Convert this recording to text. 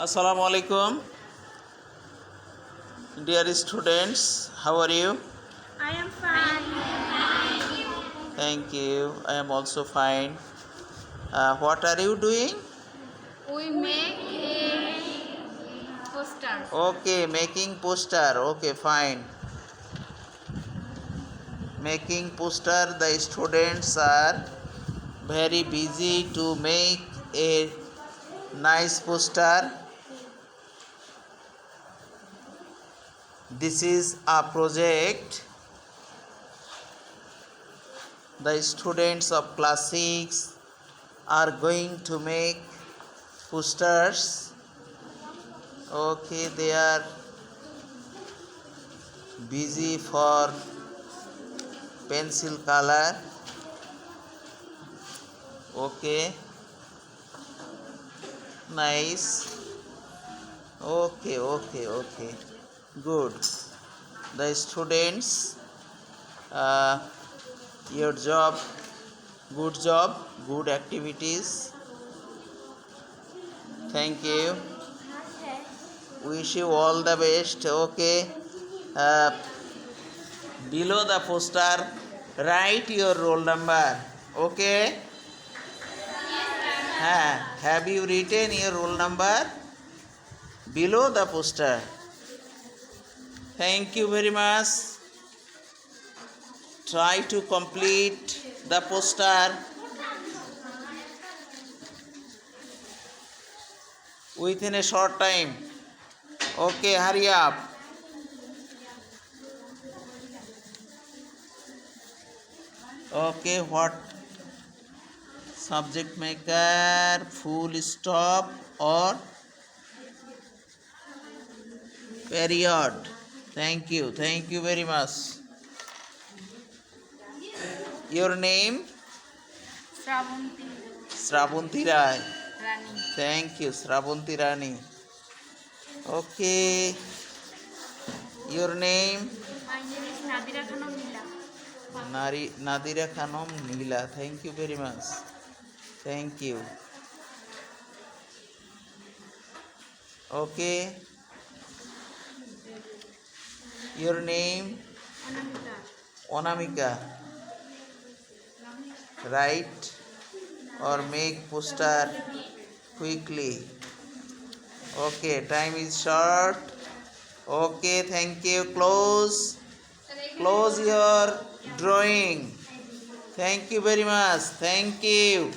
Assalamu alaikum, dear students. How are you? I am fine. Thank you. I am also fine. What are you doing? We make a poster. Okay, making poster. Okay, fine. Making poster. The students are very busy to make a nice poster. This is a project. The students of class 6 are going to make posters. Okay, they are busy for pencil color. Okay, nice. Okay, good. The students, your job, good activities. Thank you. Wish you all the best. Okay, below the poster write your roll number. Okay, have you written your roll number below the poster? Thank you very much. Try to complete the poster within a short time. Okay, hurry up. Okay, what subject maker, full stop or period? Thank you very much. Your name? Shravanti Rai. Rani. Thank you, Shravanti Rani. Okay, your name? My name is Nadira Khanum Nila. Nadira Khanum Nila. Thank you very much. Thank you. Okay, your name? Onamika. Write or make poster quickly. Okay, time is short. Okay, thank you. Close your drawing. Thank you very much. Thank you.